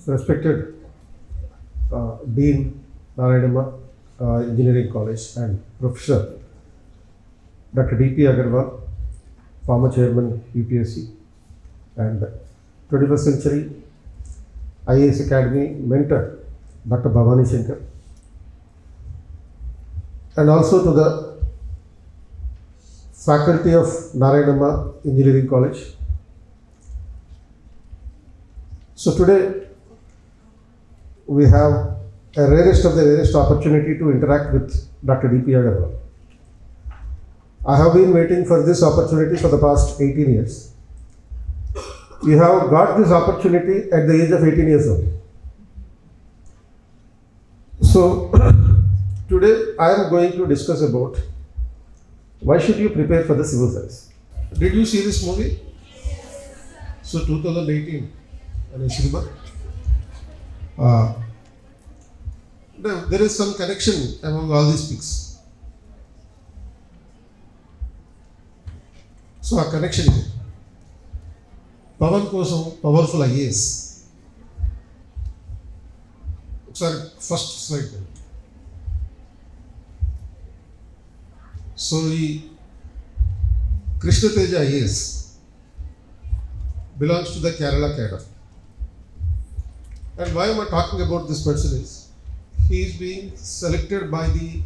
Respected Dean Narayanama Engineering College and Professor Dr. D.P. Agarwal, former Chairman UPSC and 21st Century IAS Academy mentor Dr. Bhavani Shankar, and also to the faculty of Narayanama Engineering College. So today we have a rarest of the rarest opportunity to interact with Dr. D.P. Agarwal. I have been waiting for this opportunity for the past 18 years. You have got this opportunity at the age of 18 years old. So today I am going to discuss about why should you prepare for the civil service. Did you see this movie? So 2018 and cinema. There is some connection among all these pics. So a connection is Pavan Kosam powerful IAS. Sorry, first slide. So Krishna Teja IAS belongs to the Kerala cadre. And why am I talking about this person is, he is being selected by the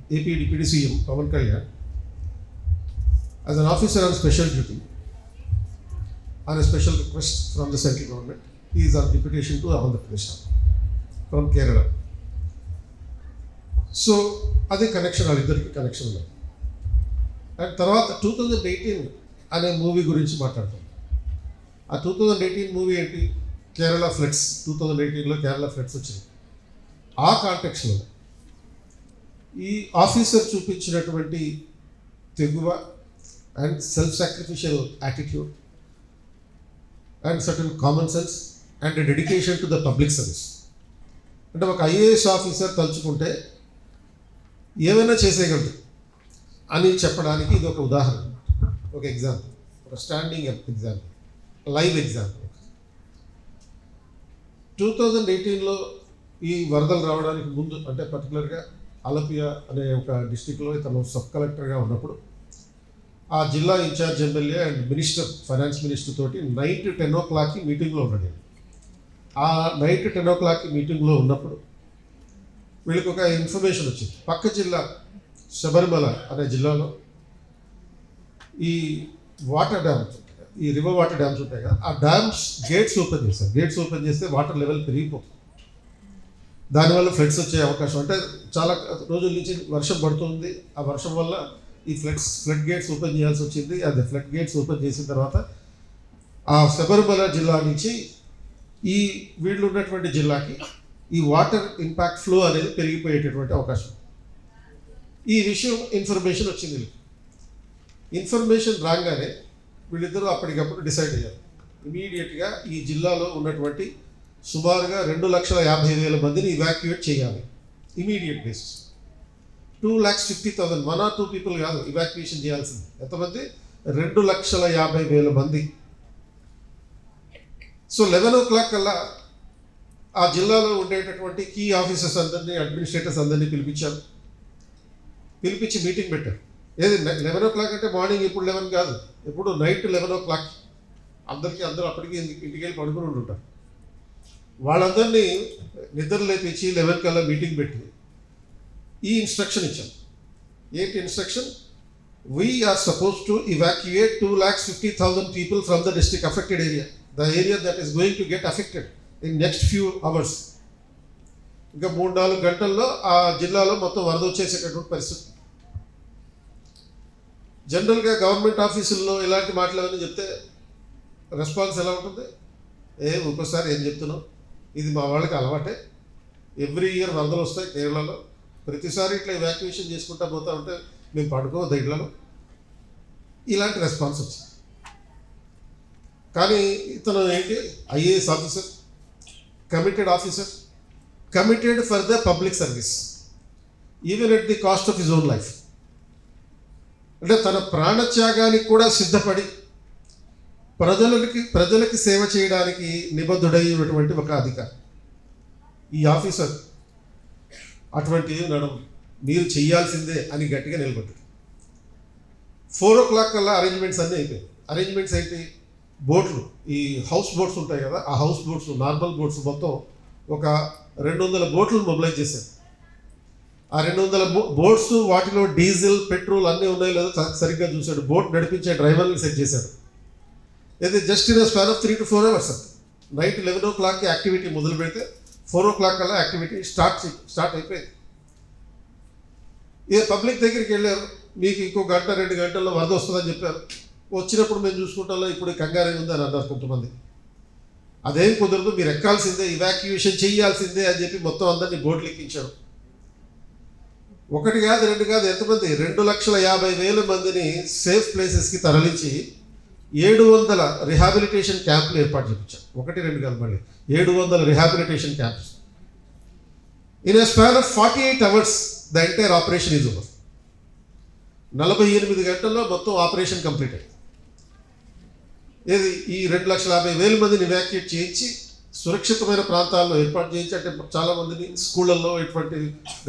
AP Deputy CM Pavan Kalyan as an officer on special duty on a special request from the central government. He is on deputation to Andhra Pradesh from Kerala. So, that's connection, connection. And తర్వాత 2018 అనే movie గురించి మాట్లాడతాం. ఆ 2018 movie ఏంటి? Kerala floods. 2018లో Kerala floods వచ్చింది. ఆ కాంటెక్స్లో ఈ ఆఫీసర్ చూపించినటువంటి తెగువ and self sacrificial attitude and certain common sense and dedication to the public service. అంటే ఒక ఐఏఎస్ ఆఫీసర్ తలుచుకుంటే ఏమైనా చేసేయగలరు అని చెప్పడానికి ఇది ఒక ఉదాహరణ, ఒక ఎగ్జాంపుల్, ఒక స్టాండింగ్ ఎగ్జాంపుల్, లైవ్ ఎగ్జాంపుల్. 2018లో ఈ వరదలు రావడానికి ముందు, అంటే పర్టికులర్గా అలపియా అనే ఒక డిస్టిక్లో ఇతను సబ్ కలెక్టర్గా ఉన్నప్పుడు ఆ జిల్లా incharge MLA and minister, finance minister తోటి నైట్ 10 o'clockకి మీటింగ్లో ఉన్నాడు. ఆ నైట్ 10 o'clockకి మీటింగ్లో ఉన్నప్పుడు వీళ్ళకి ఒక ఇన్ఫర్మేషన్ వచ్చింది. పక్క జిల్లా శబరిమల అనే జిల్లాలో ఈ వాటర్ డ్యామ్స్, ఈ రివర్ వాటర్ డ్యామ్స్ ఉంటాయి కదా, ఆ డ్యామ్స్ గేట్స్ ఓపెన్ చేస్తారు. గేట్స్ ఓపెన్ చేస్తే వాటర్ లెవెల్ పెరిగిపోతుంది. దానివల్ల ఫ్లడ్స్ వచ్చే అవకాశం, అంటే చాలా రోజుల నుంచి వర్షం పడుతుంది. ఆ వర్షం వల్ల ఈ ఫ్లడ్ గేట్స్ ఓపెన్ చేయాల్సి వచ్చింది. అది ఫ్లడ్ గేట్స్ ఓపెన్ చేసిన తర్వాత ఆ శబరిమల జిల్లా నుంచి ఈ వీళ్ళు ఉన్నటువంటి జిల్లాకి ఈ వాటర్ ఇంపాక్ట్ ఫ్లో అనేది పెరిగిపోయేటటువంటి అవకాశం. ఈ విషయం ఇన్ఫర్మేషన్ వచ్చింది. ఇన్ఫర్మేషన్ రాగానే వీళ్ళిద్దరూ అప్పటికప్పుడు డిసైడ్ అయ్యారు. ఇమీడియట్గా ఈ జిల్లాలో ఉన్నటువంటి సుమారుగా 2,50,000 మందిని ఇవాక్యుయేట్ చేయాలి. ఇమీడియట్ బేసిస్ 2,50,000, 1 or 2 people కాదు ఇవాక్యుయేషన్ చేయాల్సింది. ఎంతమంది? 2,50,000 మంది. సో 11 o'clock కల్లా ఆ జిల్లాలో ఉండేటటువంటి కీ ఆఫీసర్స్ అందరినీ, అడ్మినిస్ట్రేటర్స్ అందరినీ పిలిపించారు. పిలిపించి మీటింగ్ పెట్టారు. ఏది 11 o'clock అంటే మార్నింగ్ ఇప్పుడు 11 కాదు, ఎప్పుడు నైట్ 11 o'clock. అందరూ అప్పటికి ఇంటికి వెళ్ళి పడుకుని ఉంటారు. వాళ్ళందరినీ నిద్ర లేపించి 11 కల్లా మీటింగ్ పెట్టి ఈ ఇన్స్ట్రక్షన్ ఇచ్చాం. ఏంటి instruction? We are suppose to evacuate 2,50,000 people from the district affected area, the area that is going to get affected in next few hours. ఇంకా 3-4 గంటల్లో ఆ జిల్లాలో మొత్తం వరద వచ్చేసేటటువంటి పరిస్థితి. జనరల్గా గవర్నమెంట్ ఆఫీసుల్లో ఇలాంటి మాటలు చెప్తే రెస్పాన్స్ ఎలా ఉంటుంది? ఒక్కోసారి ఏం చెప్తున్నాం, ఇది మా వాళ్ళకి అలవాటే, ఎవ్రీ ఇయర్ వరదలు వస్తాయి కేరళలో, ప్రతిసారి ఇట్లా ఇవాక్యుయేషన్ చేసుకుంటా పోతా ఉంటే మేము పడుకోవద్దు ఇళ్లలో, ఇలాంటి రెస్పాన్స్ వచ్చింది. కానీ ఇతను ఏంటి? IAS officer, committed for the public service even at the cost of his own life. అంటే తన ప్రాణత్యాగానికి కూడా సిద్ధపడి ప్రజలకి సేవ చేయడానికి నిబద్ధుడై ఉన్నటువంటి ఒక అధికారి. ఈ ఆఫీసర్ అటువంటి నడవదు, మీరు చెయ్యాల్సిందే అని గట్టిగా నిలబడ్డాడు. 4 o'clock కల్లా అరేంజ్మెంట్స్ అన్నీ అయిపోయాయి. అరేంజ్మెంట్స్ ఏంటి? బోట్లు, ఈ హౌస్ బోట్స్ ఉంటాయి కదా, ఆ హౌస్ బోట్స్, నార్మల్ బోట్స్ మొత్తం ఒక 200 బోట్లను మొబిలైజ్ చేశారు. ఆ 200 బోట్స్, వాటిలో డీజిల్, పెట్రోల్ అన్నీ ఉన్నాయో లేదో సరిగ్గా చూశాడు. బోట్ నడిపించే డ్రైవర్ని సెట్ చేశాడు. ఇది just in span of 3 to 4 hours. Night 11 o'clockకి యాక్టివిటీ మొదలు పెడితే 4 o'clock కల్లా యాక్టివిటీ స్టార్ట్ అయిపోయింది. ఏ పబ్లిక్ దగ్గరికి వెళ్ళారు, మీకు ఇంకో 1-2 గంటల్లో వరద వస్తుందని చెప్పారు. వచ్చినప్పుడు మేము చూసుకుంటాం, ఇప్పుడు కంగారే ఉంది అని అన్నారు కొంతమంది. అదేం కుదరదు, మీరు ఎక్కాల్సిందే, ఇవాక్యుయేషన్ చేయాల్సిందే అని చెప్పి మొత్తం అందరినీ బోట్లు ఎక్కించారు. 1 కాదు 2 కాదు, ఎంతమంది, 2,50,000 మందిని సేఫ్ ప్లేసెస్కి తరలించి 700 రిహాబిలిటేషన్ క్యాంపులు ఏర్పాటు చేయించారు. 1-2 కాదు, మళ్ళీ 700 rehabilitation camps. In a span of 48 hours the entire operation is over. 48 గంటల్లో మొత్తం ఆపరేషన్ కంప్లీట్ అయింది. ఏది, ఈ 2,50,000 మందిని ఇవాక్యుయేట్ చేయించి సురక్షితమైన ప్రాంతాల్లో ఏర్పాటు చేయించి, అంటే చాలామందిని స్కూళ్ళల్లో, ఇటువంటి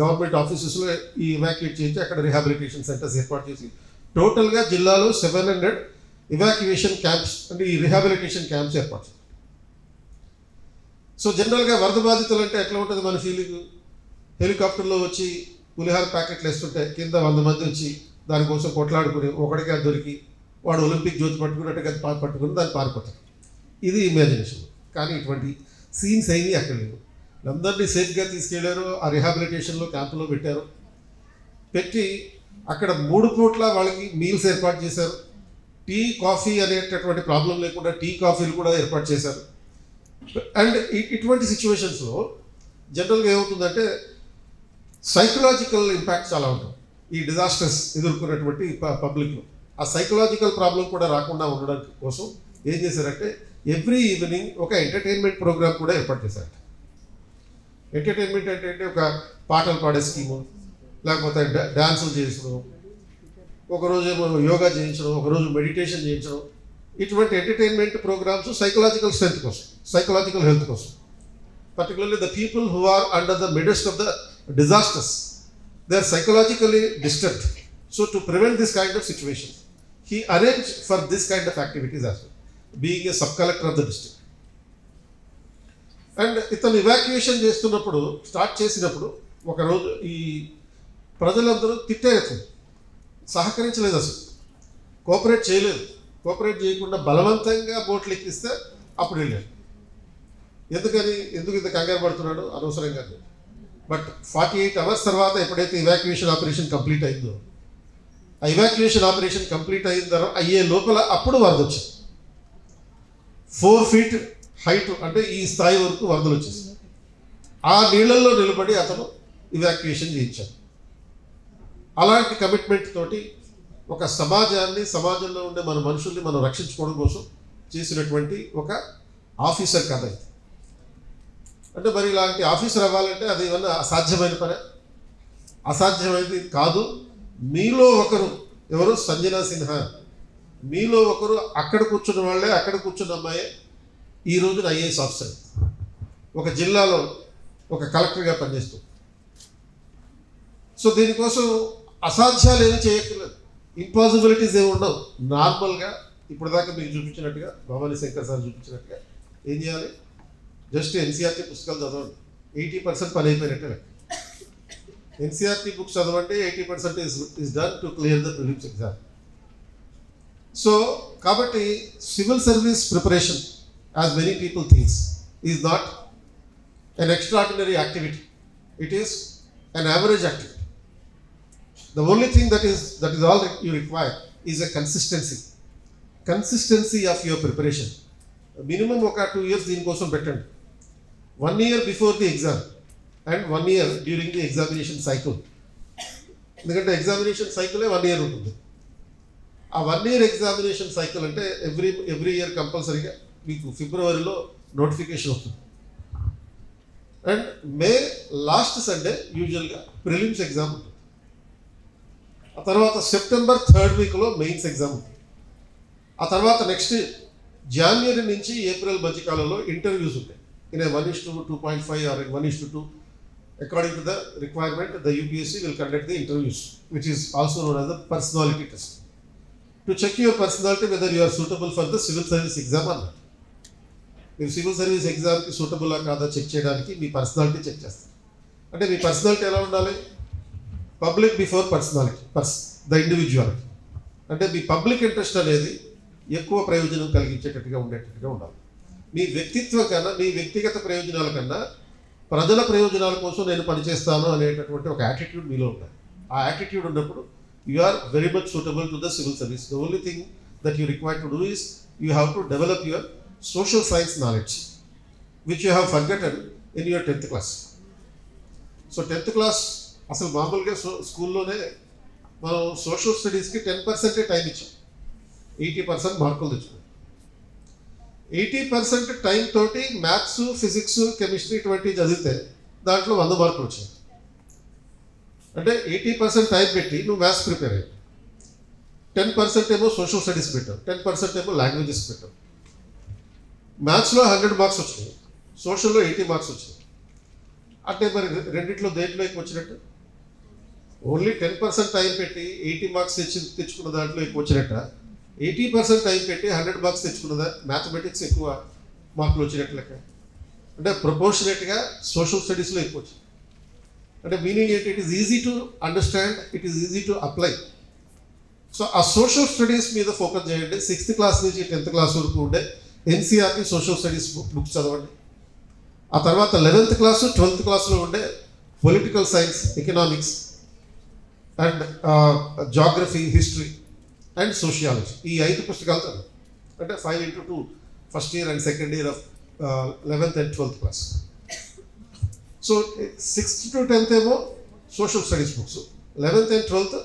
గవర్నమెంట్ ఆఫీసెస్లో ఈ ఇవాక్యుయేట్ చేయించి అక్కడ రిహాబిలిటేషన్ సెంటర్స్ ఏర్పాటు చేసి టోటల్గా జిల్లాలో 700 ఇవాక్యుయేషన్ క్యాంప్స్, అంటే ఈ రిహాబిలిటేషన్ క్యాంప్స్ ఏర్పాటు చేయాలి. సో జనరల్గా వరద బాధితులు అంటే ఎట్లా ఉంటుంది మన ఫీలింగ్? హెలికాప్టర్లో వచ్చి పులిహార ప్యాకెట్లు వేస్తుంటే కింద 100 మంది వచ్చి దానికోసం కొట్లాడుకుని ఒకడికి అది దొరికి వాడు ఒలింపిక్ జ్యోతి పట్టుకున్నట్టుగా పట్టుకుని దాన్ని పారిపోతాడు. ఇది ఇమాజినేషన్. కానీ ఇటువంటి సీన్స్ ఏమీ అక్కడ లేవు. అందరినీ సేఫ్గా తీసుకెళ్లారు, ఆ రిహాబిలిటేషన్లో క్యాంపులో పెట్టి అక్కడ 3 పూట్ల వాళ్ళకి మీల్స్ ఏర్పాటు చేశారు. టీ, కాఫీ అనేటటువంటి ప్రాబ్లం లేకుండా టీ, కాఫీలు కూడా ఏర్పాటు చేశారు. అండ్ ఇటువంటి సిచ్యువేషన్స్లో జనరల్గా ఏమవుతుందంటే సైకలాజికల్ ఇంపాక్ట్ చాలా ఉంటుంది ఈ డిజాస్టర్స్ ఎదుర్కొన్నటువంటి పబ్లిక్లో. ఆ సైకలాజికల్ ప్రాబ్లం కూడా రాకుండా ఉండడం కోసం ఏం చేశారంటే ఎవ్రీ ఈవినింగ్ ఒక ఎంటర్టైన్మెంట్ ప్రోగ్రామ్ కూడా ఏర్పాటు చేశారు. ఎంటర్టైన్మెంట్ అంటే ఒక పాటలు పాడే స్కీము, లేకపోతే డ్యాన్సులు చేయించడం, ఒకరోజు ఏమో యోగా చేయించడం, ఒకరోజు మెడిటేషన్ చేయించడం. ఇటువంటి ఎంటర్టైన్మెంట్ ప్రోగ్రామ్స్ సైకలాజికల్ స్ట్రెంత్ కోసం, సైకలాజికల్ హెల్త్ కోసం. Particularly the people who are under the midst of the disasters, they are psychologically disturbed. So to prevent this kind of situation, he arranged for this kind of activities as well, being a sub-collector of the district. And ఇతను evacuation చేస్తున్నప్పుడు, start చేసినప్పుడు ఒకరోజు ఈ ప్రజలందరూ తిట్టారు, సహకరించలేదు, అసలు cooperate చేయలేదు. Cooperate చేయకుండా బలవంతంగా బోట్లు ఎక్కిస్తే అప్పుడు వెళ్ళాడు. ఎందుకు ఇంత కంగారు పడుతున్నాడు అనవసరంగా. బట్ 48 hours తర్వాత ఎప్పుడైతే ఇవాక్యుయేషన్ ఆపరేషన్ కంప్లీట్ అయిందో, ఆ ఇవాక్యుయేషన్ ఆపరేషన్ కంప్లీట్ అయిన తర్వాత అయ్యే లోపల అప్పుడు వరద వచ్చింది. 4 feet హైట్, అంటే ఈ స్థాయి వరకు వరదలు వచ్చేసి ఆ నీళ్ళల్లో నిలబడి అతను ఇవాక్యుయేషన్ చేయించాడు. అలాంటి కమిట్మెంట్ తోటి ఒక సమాజంలో ఉండే మన మనుషుల్ని మనం రక్షించుకోవడం కోసం చేసినటువంటి ఒక ఆఫీసర్ కథ ఇది. అంటే మరి ఇలాంటి ఆఫీసర్ అవ్వాలంటే అది ఏమన్నా అసాధ్యమైన పని? అసాధ్యమైనది కాదు. మీలో ఒకరు ఎవరు? సంజనా సిన్హా. మీలో ఒకరు అక్కడ కూర్చున్న వాళ్ళే, అక్కడ కూర్చున్న అమ్మాయే ఈ రోజున ఐఏఎస్ ఆఫీసర్, ఒక జిల్లాలో ఒక కలెక్టర్గా పనిచేస్తూ. సో దీనికోసం అసాధ్యాలు ఏమీ చేయక్కర్లేదు, ఇంపాసిబిలిటీస్ ఏమి ఉండవు. నార్మల్గా ఇప్పుడు దాకా మీకు చూపించినట్టుగా, భవానీ శంకర్ సార్ చూపించినట్టుగా ఏం చేయాలి? జస్ట్ ఎన్సీఆర్టీ పుస్తకాలు చదవండి, 80% పని అయిపోయినట్టే. ఎన్సీఆర్టీ బుక్స్ చదవండి, 80% is done to clear the prelims exam. So కాబట్టి civil service preparation, as many people thinks, is not an extraordinary activity. It is an average activity. The only thing that is all that you require is a consistency of your preparation. Minimum ఒక 2 years దీనికోసం పెట్టండి. 1 year before the exam and 1 year during the examination cycle. ఎందుకంటే examination సైకిలే 1 year ఉంటుంది. ఆ 1 year examination cycle అంటే every year కంపల్సరీగా మీకు ఫిబ్రవరిలో నోటిఫికేషన్ వస్తుంది. అండ్ మే లాస్ట్ సండే యూజువల్గా ప్రిలిమ్స్ ఎగ్జామ్ ఉంటుంది. ఆ తర్వాత సెప్టెంబర్ 3rd weekలో మెయిన్స్ ఎగ్జామ్ ఉంటుంది. ఆ తర్వాత నెక్స్ట్ జనవరి నుంచి ఏప్రిల్ మధ్యకాలంలో ఇంటర్వ్యూస్ ఉంటాయి. In 1:2, 2.5 or 1:2. According to the requirement, the UPSC will conduct the interviews, which is also known as the personality test. To check your personality whether you are suitable for the civil service exam or not. మీరు civil service ఎగ్జామ్కి సూటబుల్లా కాదా check చేయడానికి మీ personality check చేస్తారు. అంటే మీ personality ఎలా ఉండాలి? Public before personality, the individuality. అంటే మీ public interest అనేది ఎక్కువ ప్రయోజనం కలిగించేటట్టుగా ఉండేటట్టుగా ఉండాలి. మీ వ్యక్తిత్వం కన్నా, మీ వ్యక్తిగత ప్రయోజనాల కన్నా ప్రజల ప్రయోజనాల కోసం నేను పనిచేస్తాను అనేటటువంటి ఒక యాటిట్యూడ్ మీలో ఉండాలి. ఆ యాటిట్యూడ్ ఉన్నప్పుడు you are very much suitable to the civil service. The only thing that you require to do is you have to develop your social science knowledge, which you have forgotten in your 10th class. So 10th class అసలు మామూలుగా స్కూల్లోనే మనం social స్టడీస్కి 10% time ఇచ్చాం, 80% మార్కులు తెచ్చుకున్నాం. 80% time తోటి maths, physics, chemistry ఇటువంటివి చదివితే దాంట్లో 100 మార్కులు వచ్చాయి. అంటే 80% టైం పెట్టి నువ్వు మ్యాథ్స్ ప్రిపేర్ అయ్యావు, 10% ఏమో సోషల్ స్టడీస్ పెట్టావు, 10% ఏమో లాంగ్వేజెస్ పెట్టావు. మ్యాథ్స్లో 100 మార్క్స్ వచ్చినాయి, సోషల్లో 80 మార్క్స్ వచ్చినాయి. అంటే మరి రెండిట్లో దేంట్లో ఎక్కువ వచ్చినట్టు? ఓన్లీ 10% టైం పెట్టి 80 మార్క్స్ తెచ్చుకున్న దాంట్లో ఎక్కువ వచ్చినట్ట, 80% టైం పెట్టి 100 మార్క్స్ తెచ్చుకున్నదా మ్యాథమెటిక్స్ ఎక్కువ మార్కులు వచ్చినట్టు లెక్క. అంటే ప్రపోర్షనేట్గా సోషల్ స్టడీస్లో ఎక్కువ వచ్చింది. అంటే మీనింగ్ ఏంటి? It is easy to understand, it is easy to apply. So ఆ సోషల్ స్టడీస్ మీద ఫోకస్ చేయండి. 6th క్లాస్ నుంచి 10th క్లాస్ వరకు ఉండే ఎన్సీఆర్టీ సోషల్ స్టడీస్ బుక్స్ చదవండి. ఆ తర్వాత 11th క్లాసు 12th క్లాస్లో ఉండే political science, economics and geography, history and sociology, ఈ 5 పుస్తకాలు చదవండి. అంటే 5x2 first year and second year of 11th and 12th class. So 6th to 10th ఏమో social studies books, 11th and 12th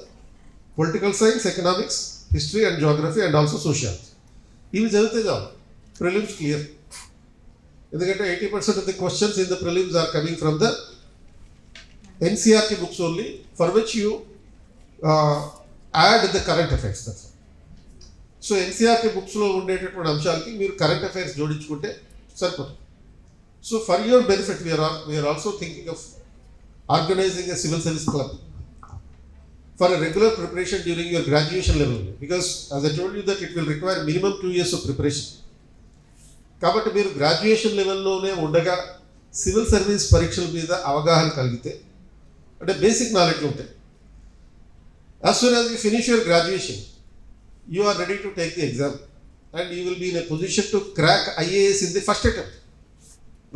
political science, economics, history and geography and also sociology. ఇవి చదివితే చాలు, prelims clear. ఎందుకంటే 80% of the questions in the prelims are coming from the NCERT books only, for which you add the current affairs. That's all. So NCERT booksలో ఉండేటటువంటి అంశాలకి మీరు current affairs జోడించుకుంటే సరిపోతుంది. So for your benefit we are also thinking of organizing a civil service club for a regular preparation during your graduation level, because as I told you that it will require minimum 2 years of preparation. కాబట్టి మీరు graduation లెవెల్లోనే ఉండగా civil service పరీక్షల మీద అవగాహన కలిగితే, అంటే basic knowledge ఉంటాయి. As soon as you finish your graduation, you are ready to take the exam and you will be in a position to crack IAS in the first attempt,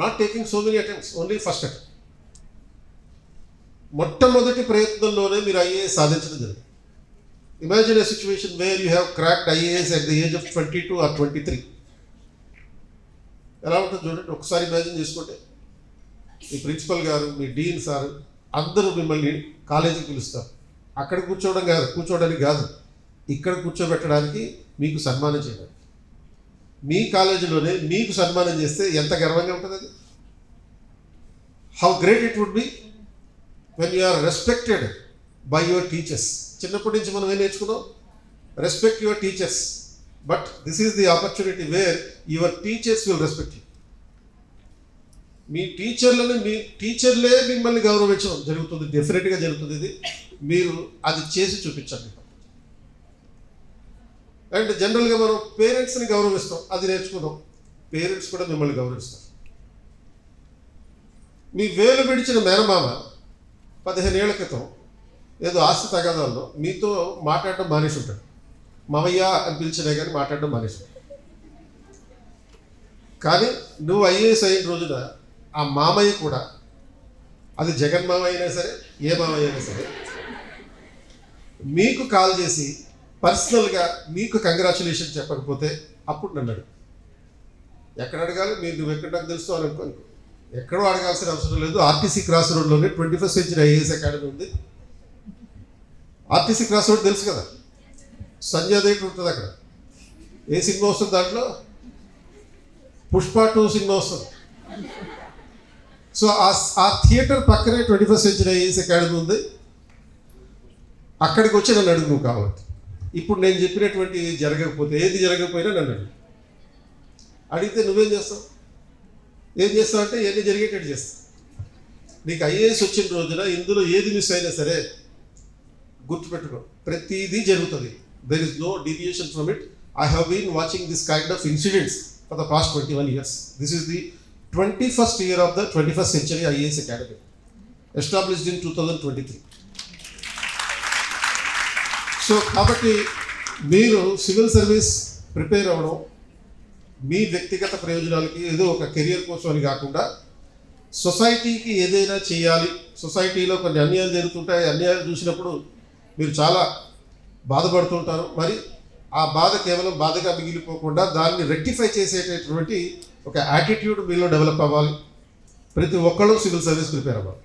not taking so many attempts, only first attempt. మొట్టమొదటి ప్రయత్నంలోనే మీరు IAS సాధించడం జరిగింది. Imagine a situation where you have cracked IAS at the age of 22 or 23. ఎలా ఉంటుంది చూడండి, ఒకసారి imagine చేసుకుంటే. మీ ప్రిన్సిపల్ గారు, మీ డీన్ సార్ అందరూ మిమ్మల్ని కాలేజీకి పిలుస్తారు. అక్కడ కూర్చోవడానికి కాదు, ఇక్కడ కూర్చోబెట్టడానికి, మీకు సన్మానం చేయడానికి. మీ కాలేజీలోనే మీకు సన్మానం చేస్తే ఎంత గర్వంగా ఉంటుంది అది. How great it would be when you are respected by your teachers. చిన్నప్పటి నుంచి మనం ఏం నేర్చుకున్నాం? Respect your teachers. But this is the opportunity where your teachers will respect you. మీ టీచర్లే మిమ్మల్ని గౌరవించడం జరుగుతుంది, డెఫినెట్గా జరుగుతుంది. ఇది మీరు అది చేసి చూపించండి. అండ్ జనరల్గా మనం పేరెంట్స్ని గౌరవిస్తాం, అది నేర్చుకున్నాం. పేరెంట్స్ కూడా మిమ్మల్ని గౌరవిస్తారు. మీ వేలు విడిచిన మేనమామ 15 ఏళ్ల క్రితం ఏదో ఆస్తి తగాదాల్లో మీతో మాట్లాడటం మానేసి ఉంటాడు. మామయ్య అని పిలిచినా కానీ మాట్లాడడం మానేసి. కానీ నువ్వు IAS అయిన రోజున ఆ మామయ్య కూడా, అది జగన్ మామయ్య అయినా సరే, ఏ మామయ్య అయినా సరే, మీకు కాల్ చేసి పర్సనల్గా మీకు కంగ్రాచులేషన్ చెప్పకపోతే అప్పుడు నన్ను అడుగు. ఎక్కడ అడగాలి? నువ్వు ఎక్కడ నాకు తెలుస్తావు అని అనుకో. ఎక్కడో అడగాల్సిన అవసరం లేదు. RTC క్రాస్ రోడ్లోనే 21st Century IAS అకాడమీ ఉంది. RTC క్రాస్ రోడ్ తెలుసు కదా, సంజయ్ థియేటర్ ఉంటుంది. అక్కడ ఏ సినిమా వస్తుంది? దాంట్లో పుష్ప 2 సినిమా వస్తుంది. సో ఆ థియేటర్ పక్కనే 21st Century IAS అకాడమీ ఉంది. అక్కడికి వచ్చి నన్ను అడుగు నువ్వు కావాలి. ఇప్పుడు నేను చెప్పినటువంటి జరగకపోతే, ఏది జరగకపోయినా నన్ను అడుగు. అడిగితే నువ్వేం చేస్తావు? ఏం చేస్తావు అంటే ఏది జరిగేటట్టు చేస్తావు. నీకు ఐఏఎస్ వచ్చిన రోజున ఇందులో ఏది మిస్ అయినా సరే గుర్తుపెట్టుకో, ప్రతిదీ జరుగుతుంది. There is no deviation from it. I have been watching this kind of incidents for the past 21 years. This is the 21st year of the 21st century IAS Academy, established in 2023. So కాబట్టి మీరు civil service prepare అవ్వడం మీ వ్యక్తిగత ప్రయోజనాలకి ఏదో ఒక career కోసం అని కాకుండా సొసైటీకి ఏదైనా చేయాలి, సొసైటీలో కొన్ని అన్యాయాలు జరుగుతుంటాయి, అన్యాయాలు చూసినప్పుడు మీరు చాలా బాధపడుతుంటారు. మరి ఆ బాధ కేవలం బాధగా మిగిలిపోకుండా దాన్ని రెక్టిఫై చేసేటటువంటి ఒక యాటిట్యూడ్ మీలో డెవలప్ అవ్వాలి. ప్రతి ఒక్కళ్ళు సివిల్ సర్వీస్ ప్రిపేర్ అవ్వాలి.